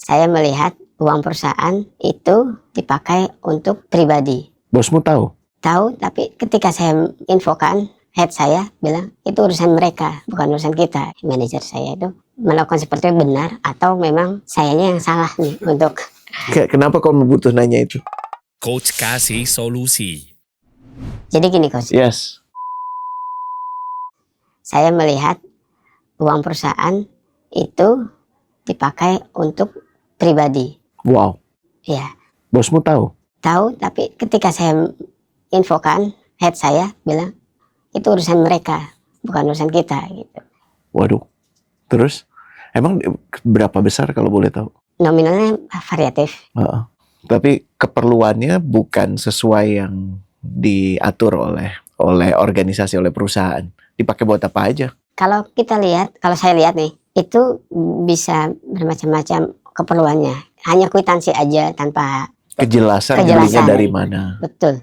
Saya melihat uang perusahaan itu dipakai untuk pribadi. Bosmu tahu? Tahu, tapi ketika saya infokan, head saya bilang itu urusan mereka, bukan urusan kita. Manajer saya itu melakukan seperti itu benar atau memang sayanya yang salah nih untuk. Kenapa kau butuh nanya itu? Coach kasih solusi. Jadi gini Coach, Yes. saya melihat uang perusahaan itu dipakai untuk pribadi. Wow. Ya, Bosmu tahu? tahu, tapi ketika saya infokan, head saya bilang itu urusan mereka, bukan urusan kita gitu. Waduh. Terus? Emang berapa besar kalau boleh tahu? Nominalnya variatif. Tapi keperluannya bukan sesuai yang diatur oleh organisasi, oleh perusahaan. Dipakai buat apa aja? Kalau kita lihat, kalau saya lihat nih, itu bisa bermacam-macam keperluannya. Hanya kwitansi aja tanpa Kejelasan belinya dari mana? Betul.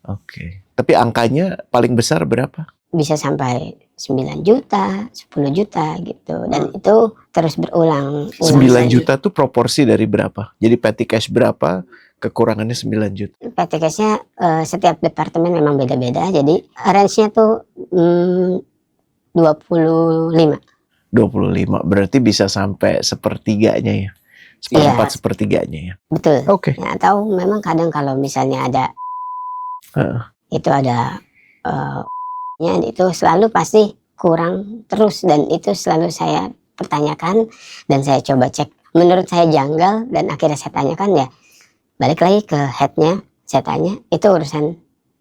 Oke. Tapi angkanya paling besar berapa? Bisa sampai 9 juta, 10 juta gitu. Dan itu terus berulang. 9 juta tuh proporsi dari berapa? Jadi petty cash berapa? Kekurangannya 9 juta. Petty cash-nya setiap departemen memang beda-beda. Jadi range-nya tuh 25. 25. Berarti bisa sampai sepertiganya ya. Seperempat sepertiganya ya. Betul. Oke. Ya, atau memang kadang kalau misalnya ada itu ada itu selalu pasti kurang terus, dan itu selalu saya pertanyakan dan saya coba cek. Menurut saya janggal dan akhirnya saya tanyakan, ya balik lagi ke headnya, saya tanya itu urusan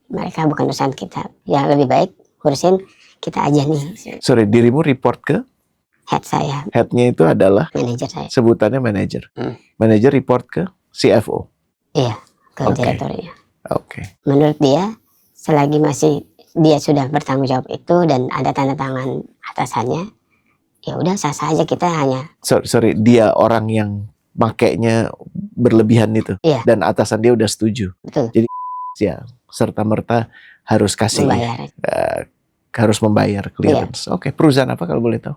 mereka bukan urusan kita. Ya lebih baik urusin kita aja nih. Sorry, dirimu report ke? Head saya. Headnya itu adalah? Manajer saya. Sebutannya manajer. Manajer report ke CFO? Iya, ke direkturnya. Oke. Menurut dia, selagi masih dia sudah bertanggung jawab itu dan ada tanda tangan atasannya, ya udah sah-sah aja, kita hanya. Sorry, dia orang yang makainya berlebihan itu. Iya. Dan atasan dia udah setuju. Betul. Jadi ya serta-merta harus kasih. Membayar. Harus membayar clearance. Oke, perusahaan apa kalau boleh tahu?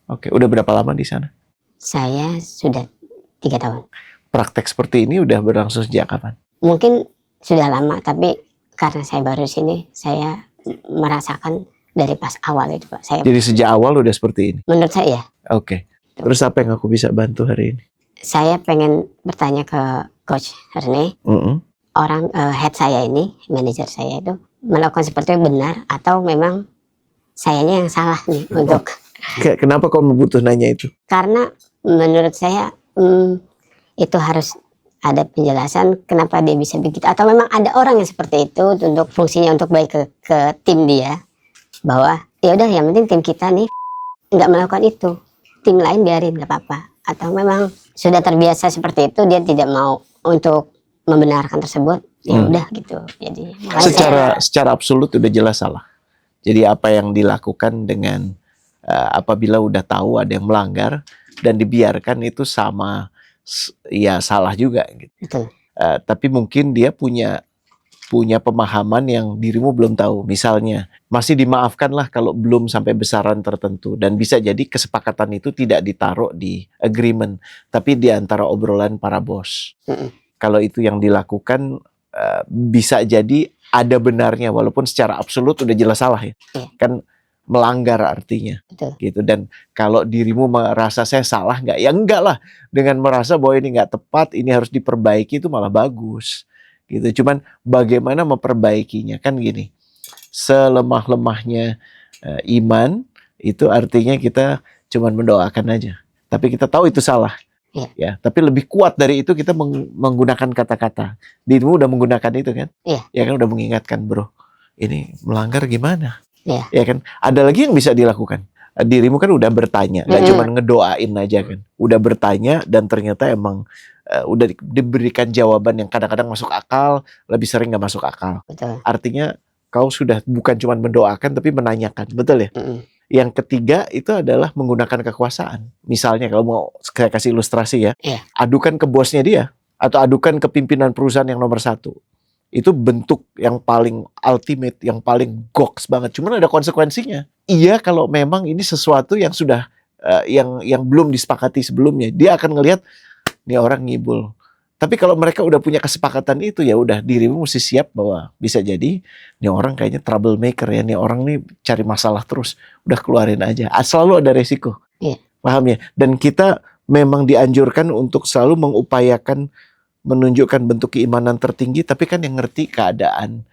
Oke, udah berapa lama di sana? Saya sudah 3 tahun. Praktek seperti ini udah berlangsung sejak kapan? Mungkin sudah lama, tapi karena saya baru sini, saya merasakan dari pas awal itu, Pak. Jadi sejak awal udah seperti ini? Menurut saya. Oke. Terus apa yang aku bisa bantu hari ini? Saya pengen bertanya ke Coach Rene. Orang head saya ini, manajer saya itu melakukan seperti itu benar atau memang sayanya yang salah nih untuk. Kenapa kau butuh nanya itu? Karena menurut saya itu harus ada penjelasan kenapa dia bisa begitu, atau memang ada orang yang seperti itu untuk fungsinya untuk baik ke tim dia, bahwa ya udah yang penting tim kita nih nggak melakukan itu, tim lain biarin nggak apa-apa, atau memang sudah terbiasa seperti itu, dia tidak mau untuk membenarkan tersebut, ya udah gitu. Jadi secara absolut udah jelas salah. Jadi apa yang dilakukan dengan apabila udah tahu ada yang melanggar dan dibiarkan itu sama, ya salah juga gitu. Betul. Tapi mungkin dia punya pemahaman yang dirimu belum tahu. Misalnya masih dimaafkan lah kalau belum sampai besaran tertentu, dan bisa jadi kesepakatan itu tidak ditaruh di agreement, tapi di antara obrolan para bos. Kalau itu yang dilakukan, bisa jadi ada benarnya walaupun secara absolut udah jelas salah ya. Kan melanggar artinya. Betul. Gitu. Dan kalau dirimu merasa saya salah nggak? Ya enggak lah. Dengan merasa bahwa ini nggak tepat, ini harus diperbaiki, itu malah bagus. Gitu. Cuman bagaimana memperbaikinya, kan gini. Selemah-lemahnya iman itu artinya kita cuman mendoakan aja. Tapi kita tahu itu salah. Ya, tapi lebih kuat dari itu kita menggunakan kata-kata. Dirimu udah menggunakan itu kan? Ya kan, udah mengingatkan, bro. Ini melanggar gimana? Ya kan, ada lagi yang bisa dilakukan. Dirimu kan udah bertanya, nggak cuma ngedoain aja kan, udah bertanya dan ternyata emang udah diberikan jawaban yang kadang-kadang masuk akal, lebih sering nggak masuk akal. Betul. Artinya kau sudah bukan cuma mendoakan tapi menanyakan, betul ya? Yang ketiga itu adalah menggunakan kekuasaan. Misalnya kalau mau saya kasih ilustrasi ya, adukan ke bosnya dia atau adukan ke pimpinan perusahaan yang nomor 1. Itu bentuk yang paling ultimate, yang paling goks banget. Cuman ada konsekuensinya. Iya, kalau memang ini sesuatu yang sudah yang belum disepakati sebelumnya, dia akan ngelihat nih orang ngibul. Tapi kalau mereka udah punya kesepakatan itu, ya udah, dirimu mesti siap bahwa bisa jadi nih orang kayaknya troublemaker ya, nih orang nih cari masalah terus, udah keluarin aja. Selalu ada resiko. Iya. Paham ya? Dan kita memang dianjurkan untuk selalu mengupayakan menunjukkan bentuk keimanan tertinggi, tapi kan yang ngerti keadaan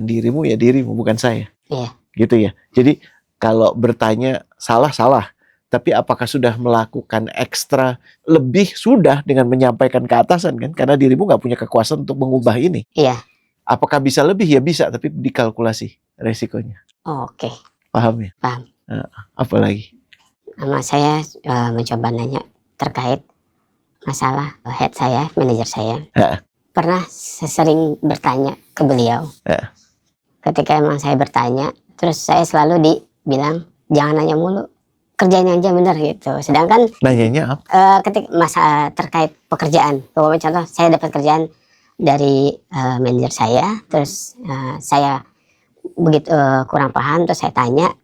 dirimu ya dirimu, bukan saya. Iya. Gitu ya. Jadi kalau bertanya salah, tapi apakah sudah melakukan ekstra lebih sudah dengan menyampaikan ke atasan kan? Karena dirimu nggak punya kekuasaan untuk mengubah ini. Iya. Apakah bisa lebih? Ya bisa, tapi dikalkulasi resikonya. Oke. Paham ya? Paham. Apa lagi? Sama saya mencoba nanya terkait masalah head saya, manajer saya. Pernah sering bertanya ke beliau. Ketika emang saya bertanya, terus saya selalu dibilang jangan nanya mulu, kerjain aja bener gitu. Sedangkan nanyanya apa? ketika masa terkait pekerjaan, contoh saya dapat kerjaan dari manajer saya, terus saya begitu kurang paham, terus saya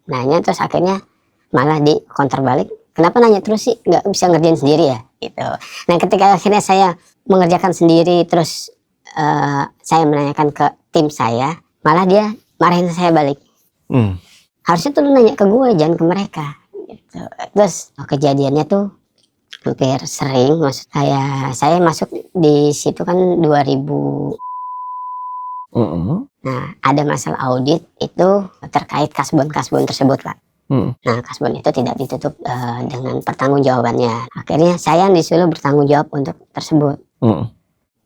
nanya, terus akhirnya malah di counter balik, kenapa nanya terus sih, nggak bisa ngerjain sendiri ya gitu. Nah ketika akhirnya saya mengerjakan sendiri, terus saya menanyakan ke tim saya, malah dia marahin saya balik. Harusnya tuh lu nanya ke gue, jangan ke mereka gitu. Terus kejadiannya tuh hampir sering, maksud saya masuk di situ kan 2000. Nah ada masalah audit itu terkait kasbon tersebut lah. Nah kasbon itu tidak ditutup dengan pertanggungjawabannya. Akhirnya saya yang disuruh bertanggung jawab untuk tersebut.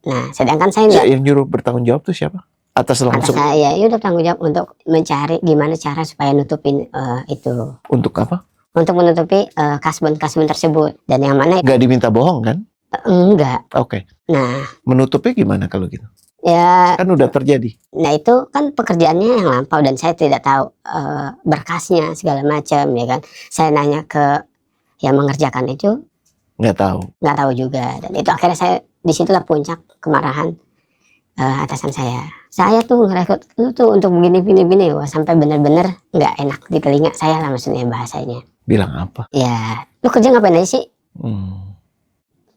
Nah sedangkan saya nggak. Yang nyuruh bertanggung jawab tuh siapa? Atas langsung. Atas saya, ya udah tanggung jawab untuk mencari gimana cara supaya nutupin itu. Untuk apa? Untuk menutupi kasbon tersebut. Dan yang mana? Nggak diminta bohong kan? Enggak. Oke. Nah menutupnya gimana kalau gitu? Ya kan udah terjadi. Nah itu kan pekerjaannya yang lampau dan saya tidak tahu berkasnya segala macam ya kan. Saya nanya ke yang mengerjakan itu, nggak tahu juga. Dan itu akhirnya saya disitulah puncak kemarahan atasan saya. Saya tuh ngerekrut lu tuh untuk begini, wah sampai bener-bener nggak enak di telinga saya lah, maksudnya bahasanya. Bilang apa? Ya lu kerja ngapain aja sih?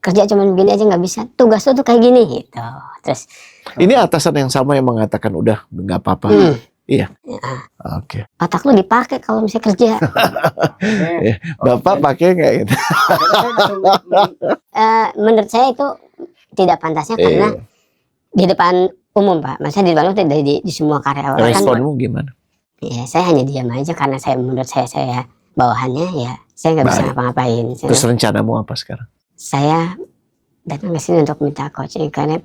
Kerja cuma begini aja nggak bisa, tugas lu tuh kayak gini gitu. Terus ini atasan yang sama yang mengatakan udah nggak apa-apa. Iya. Oke. Otak lu dipakai kalau misalnya kerja. Bapak pakai nggak gitu? Menurut saya itu tidak pantasnya karena di depan umum Pak. Maksudnya di depan di semua karyawan. Responmu gimana? Ya saya hanya diam aja karena menurut saya bawahannya ya saya nggak bisa ngapa-ngapain. Terus rencanamu apa sekarang? Saya datang ke sini untuk minta coaching karena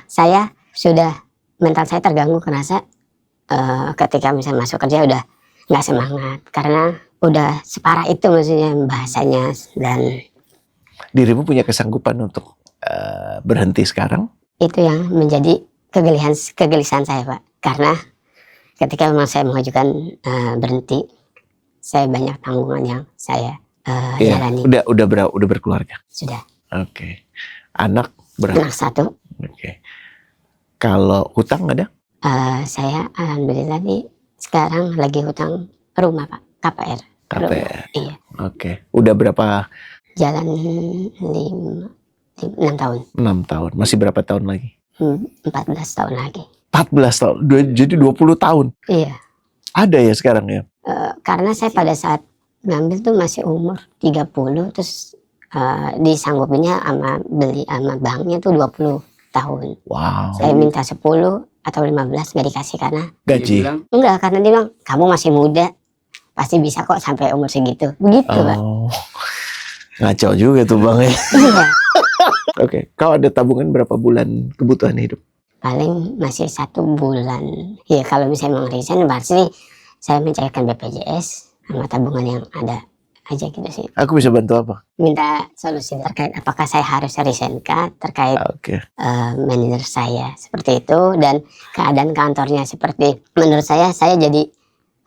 saya sudah mental saya terganggu, kerasa ketika misalnya masuk kerja udah nggak semangat karena udah separah itu maksudnya bahasanya. Dan dirimu punya kesanggupan untuk berhenti sekarang? Itu yang menjadi kegelisahan saya Pak, karena ketika memang saya mengajukan berhenti, saya banyak tanggungan yang saya jalani. Udah berkeluarga? Sudah. Oke. Anak berapa? Anak 1. Oke. Kalau hutang ada? Saya alhamdulillah sekarang lagi hutang rumah Pak, KPR. Iya. Oke. Udah berapa? Jalan 6 tahun. 6 tahun. Masih berapa tahun lagi? 14 tahun lagi. 14 tahun. Jadi 20 tahun. Iya. Ada ya sekarang ya? Karena saya pada saat ngambil tuh masih umur 30, terus disanggupinnya beli sama banknya tuh 20 tahun. Wow. Saya minta 10 atau 15 nggak dikasih karena gaji. Enggak, karena dia bilang kamu masih muda, pasti bisa kok sampai umur segitu. Begitu Pak. Ngaco juga tuh Bang ya. Iya. Oke. Kau ada tabungan berapa bulan kebutuhan hidup? Paling masih 1 bulan. Ya kalau misalnya mau resign pasti saya mencairkan BPJS sama tabungan yang ada aja gitu sih. Aku bisa bantu apa? Minta solusi terkait apakah saya harus resign kah terkait manajer saya seperti itu, dan keadaan kantornya seperti, menurut saya jadi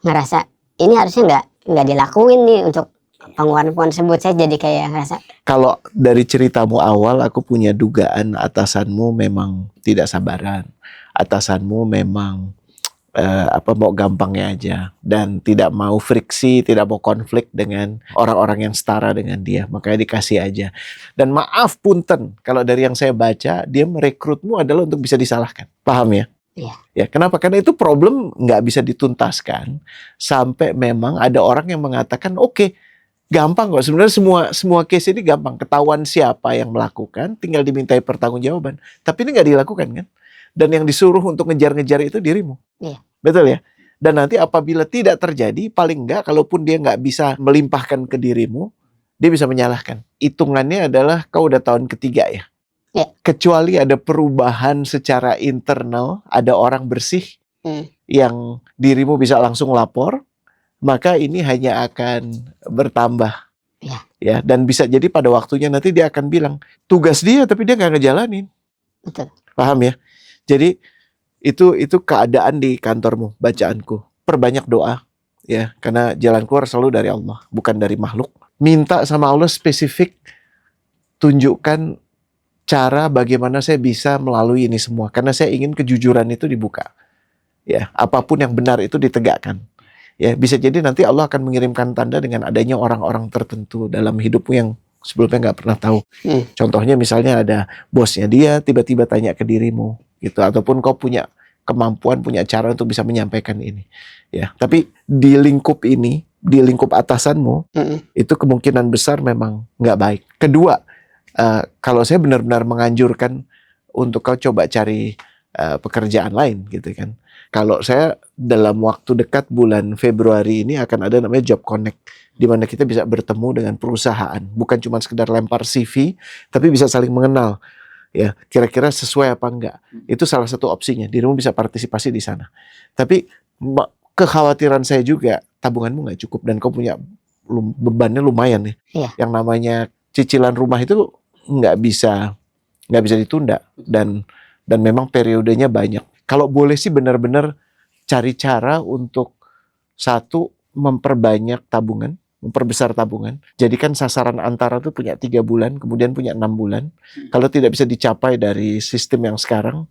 ngerasa ini harusnya nggak dilakuin nih untuk pengeluaran tersebut. Saya jadi kayak ngerasa. Kalau dari ceritamu awal aku punya dugaan atasanmu memang tidak sabaran, atasanmu memang mau gampangnya aja dan tidak mau friksi, tidak mau konflik dengan orang-orang yang setara dengan dia, makanya dikasih aja. Dan maaf punten, kalau dari yang saya baca, dia merekrutmu adalah untuk bisa disalahkan. Paham ya? Iya. Ya, kenapa? Karena itu problem nggak bisa dituntaskan sampai memang ada orang yang mengatakan, oke, gampang kok. Sebenarnya semua case ini gampang. Ketahuan siapa yang melakukan, tinggal dimintai pertanggungjawaban. Tapi ini nggak dilakukan kan? Dan yang disuruh untuk ngejar-ngejar itu dirimu. Iya. Betul ya? Dan nanti apabila tidak terjadi, paling enggak, kalaupun dia nggak bisa melimpahkan ke dirimu, dia bisa menyalahkan. Hitungannya adalah kau udah tahun ketiga ya? Iya. Kecuali ada perubahan secara internal, ada orang bersih yang dirimu bisa langsung lapor, maka ini hanya akan bertambah. Iya. Ya, dan bisa jadi pada waktunya nanti dia akan bilang, tugas dia tapi dia nggak ngejalanin. Betul. Paham ya? Jadi itu keadaan di kantormu, bacaanku. Perbanyak doa ya, karena jalan keluar selalu dari Allah, bukan dari makhluk. Minta sama Allah spesifik, tunjukkan cara bagaimana saya bisa melalui ini semua, karena saya ingin kejujuran itu dibuka. Ya, apapun yang benar itu ditegakkan. Ya, bisa jadi nanti Allah akan mengirimkan tanda dengan adanya orang-orang tertentu dalam hidupmu yang sebelumnya nggak pernah tahu. Contohnya misalnya ada bosnya dia tiba-tiba tanya ke dirimu gitu, ataupun kau punya kemampuan, punya cara untuk bisa menyampaikan ini. Ya, tapi di lingkup ini, di lingkup atasanmu, itu kemungkinan besar memang nggak baik. Kedua, kalau saya benar-benar menganjurkan untuk kau coba cari pekerjaan lain gitu kan. Kalau saya dalam waktu dekat bulan Februari ini akan ada namanya Job Connect, di mana kita bisa bertemu dengan perusahaan, bukan cuma sekedar lempar CV, tapi bisa saling mengenal. Ya, kira-kira sesuai apa enggak. Itu salah satu opsinya. Dirimu bisa partisipasi di sana. Tapi kekhawatiran saya juga, tabunganmu nggak cukup dan kau punya bebannya lumayan nih. Iya. Yang namanya cicilan rumah itu nggak bisa ditunda dan memang periodenya banyak. Kalau boleh sih benar-benar cari cara untuk satu, memperbanyak tabungan, memperbesar tabungan. Jadikan sasaran antara tuh punya 3 bulan, kemudian punya 6 bulan. Kalau tidak bisa dicapai dari sistem yang sekarang,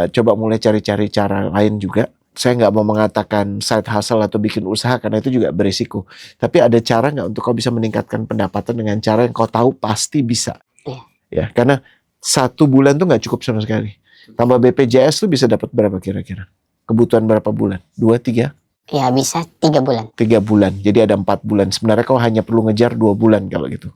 coba mulai cari-cari cara lain juga. Saya nggak mau mengatakan side hustle atau bikin usaha karena itu juga berisiko. Tapi ada cara nggak untuk kau bisa meningkatkan pendapatan dengan cara yang kau tahu pasti bisa. Ya, karena 1 bulan tuh nggak cukup sama sekali. Tambah BPJS tuh bisa dapat berapa kira-kira? Kebutuhan berapa bulan? 2, 3? Ya bisa 3 bulan. 3 bulan. Jadi ada 4 bulan. Sebenarnya kau hanya perlu ngejar 2 bulan kalau gitu.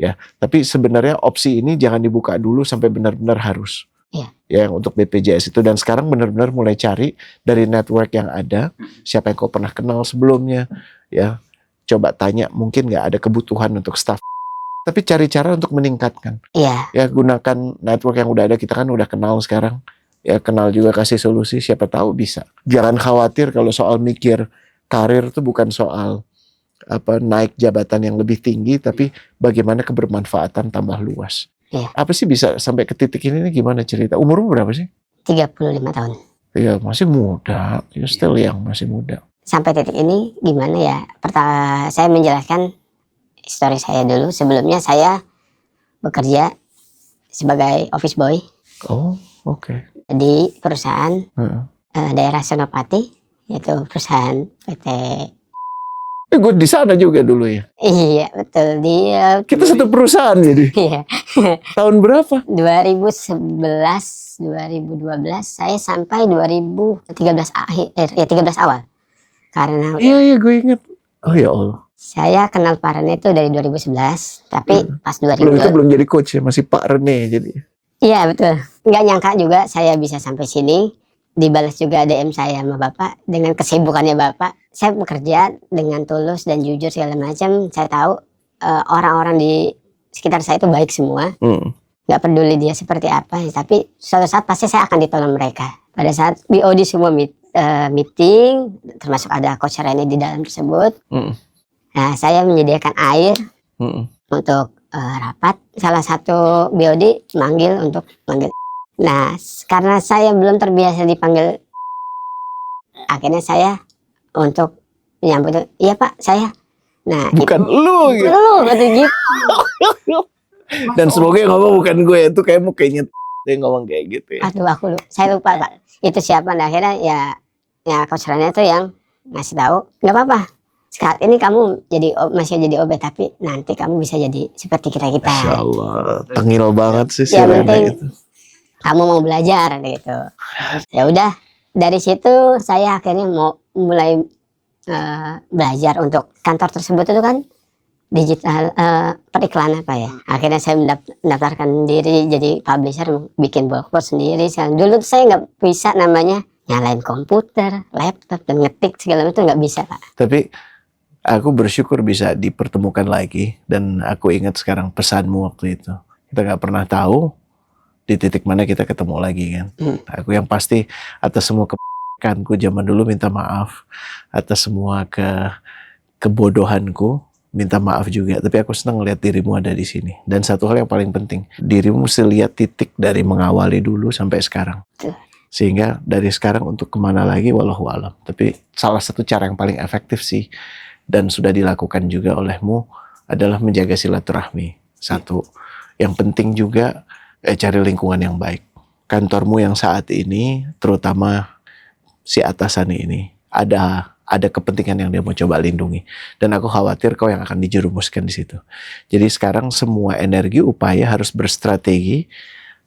Ya, tapi sebenarnya opsi ini jangan dibuka dulu sampai benar-benar harus. Iya. Ya, untuk BPJS itu. Dan sekarang benar-benar mulai cari dari network yang ada, siapa yang kau pernah kenal sebelumnya, ya. Coba tanya, mungkin nggak ada kebutuhan untuk staff. Tapi cari cara untuk meningkatkan. Iya. Ya, gunakan network yang udah ada. Kita kan udah kenal sekarang. Ya, kenal juga, kasih solusi, siapa tahu bisa. Jangan khawatir kalau soal mikir karir itu bukan soal naik jabatan yang lebih tinggi, tapi bagaimana kebermanfaatan tambah luas. Iya. Apa sih bisa sampai ke titik ini gimana cerita? Umurmu berapa sih? 35 tahun. Iya, masih muda. You still young, masih muda. Sampai titik ini gimana ya? Pertama, saya menjelaskan histori saya dulu. Sebelumnya saya bekerja sebagai office boy. Oh, oke. Di perusahaan daerah Senopati, yaitu perusahaan PT. Gue di sana juga dulu ya. Iya betul, Kita satu perusahaan jadi. Iya. Tahun berapa? 2011, 2012, saya sampai 2013 akhir, 13 awal. Karena Iya gue inget. Oh ya Allah. Saya kenal Pak Rene itu dari 2011, tapi pas 2012 itu belum jadi coach ya, masih Pak Rene jadi. Iya betul, nggak nyangka juga saya bisa sampai sini. Dibalas juga DM saya sama Bapak dengan kesibukannya Bapak. Saya bekerja dengan tulus dan jujur segala macam. Saya tahu orang-orang di sekitar saya itu baik semua. Nggak peduli dia seperti apa, tapi suatu saat pasti saya akan ditolong mereka. Pada saat BOD semua meeting, termasuk ada Coach Rene di dalam tersebut. Nah, saya menyediakan air untuk rapat. Salah satu BOD manggil. Nah, karena saya belum terbiasa dipanggil, akhirnya saya untuk menyambut, iya Pak, saya. Nah, bukan lu gitu. Lu gitu. Dan semoga yang ngomong bukan gue, itu kayaknya dia ngomong kayak gitu ya. Aduh, saya lupa Pak. Itu siapa? Nah, akhirnya ya ya Coach Rana itu yang ngasih tahu, nggak apa-apa. Saat ini kamu masih jadi OB, tapi nanti kamu bisa jadi seperti kita. Masya Allah, tengil banget sih si Yang Rana penting itu. kamu mau belajar gitu. Ya udah, dari situ saya akhirnya mau mulai belajar untuk kantor tersebut itu kan digital periklanan apa ya. Akhirnya saya mendaftarkan diri jadi publisher, bikin blogspot sendiri. Dulu tuh saya nggak bisa namanya nyalain komputer, laptop dan ngetik segala macam, nggak bisa, Pak. Tapi aku bersyukur bisa dipertemukan lagi, dan aku ingat sekarang pesanmu waktu itu. Kita nggak pernah tahu di titik mana kita ketemu lagi kan. Aku yang pasti atas semua kebaikanku zaman dulu minta maaf, atas semua kebodohanku minta maaf juga. Tapi aku senang lihat dirimu ada di sini. Dan satu hal yang paling penting, dirimu mesti lihat titik dari mengawali dulu sampai sekarang. Sehingga dari sekarang untuk kemana lagi wallahu alam. Tapi salah satu cara yang paling efektif sih, dan sudah dilakukan juga olehmu, adalah menjaga silaturahmi. Satu. Yang penting juga cari lingkungan yang baik. Kantormu yang saat ini, terutama si atasan ini, ada kepentingan yang dia mau coba lindungi. Dan aku khawatir kau yang akan dijerumuskan di situ. Jadi sekarang semua energi upaya harus berstrategi,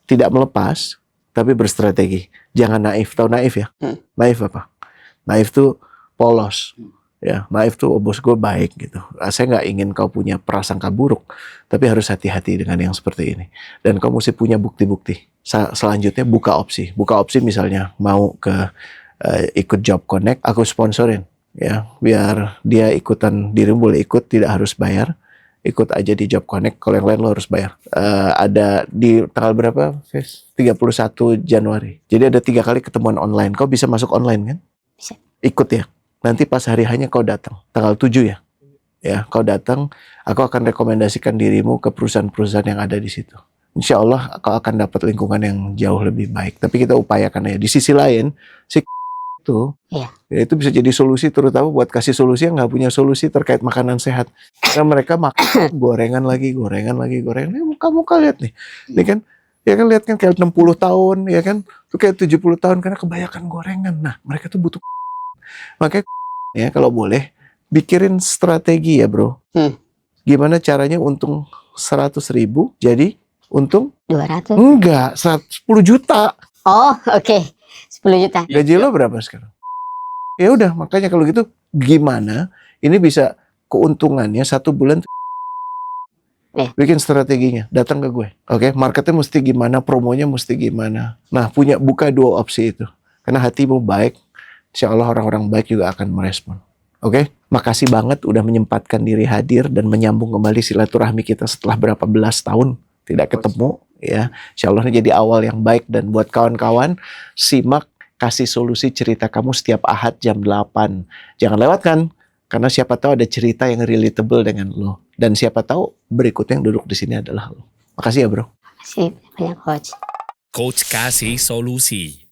tidak melepas, tapi berstrategi. Jangan naif. Tahu naif ya? Naif apa? Naif tuh polos. Ya, naif tuh bos gue baik gitu. Saya nggak ingin kau punya prasangka buruk, tapi harus hati-hati dengan yang seperti ini. Dan kau mesti punya bukti-bukti. Selanjutnya buka opsi. Buka opsi misalnya mau ke ikut Job Connect, aku sponsorin. Ya, biar dia ikutan, dirimu boleh ikut, tidak harus bayar. Ikut aja di Job Connect, kalau yang lain lo harus bayar. Ada di tanggal berapa, Fes? 31 Januari. Jadi ada 3 kali ketemuan online. Kau bisa masuk online kan? Bisa. Ikut ya. Nanti pas hari hanya kau datang. Tanggal 7 ya. Ya, kau datang, aku akan rekomendasikan dirimu ke perusahaan-perusahaan yang ada di situ. Insya Allah kau akan dapat lingkungan yang jauh lebih baik. Tapi kita upayakan ya. Di sisi lain, si itu, ya itu bisa jadi solusi, terutama buat kasih solusi yang nggak punya solusi terkait makanan sehat. Karena mereka makan gorengan lagi. Muka lihat nih, ini kan, ya kan lihat kan kayak 60 tahun, ya kan, tuh kayak 70 tahun karena kebanyakan gorengan. Nah, mereka tuh butuh. Makanya ya kalau boleh pikirin strategi ya bro. Gimana caranya untung 100.000 jadi untung 200? Enggak, 10 juta. Oh, oke. 10 juta. Gaji lo berapa sekarang? Ya udah, makanya kalau gitu gimana ini bisa keuntungannya 1 bulan. Bikin strateginya, datang ke gue. Oke, marketnya mesti gimana, promonya mesti gimana. Nah, buka 2 opsi itu. Karena hatimu baik, insya Allah orang-orang baik juga akan merespon. Oke, makasih banget udah menyempatkan diri hadir dan menyambung kembali silaturahmi kita setelah berapa belas tahun tidak ketemu. Ya, insya Allah ini jadi awal yang baik. Dan buat kawan-kawan, simak Kasih Solusi cerita kamu setiap Ahad jam 8. Jangan lewatkan, karena siapa tahu ada cerita yang relatable dengan lo. Dan siapa tahu berikutnya yang duduk di sini adalah lo. Makasih ya bro. Makasih banyak Coach. Coach Kasih Solusi.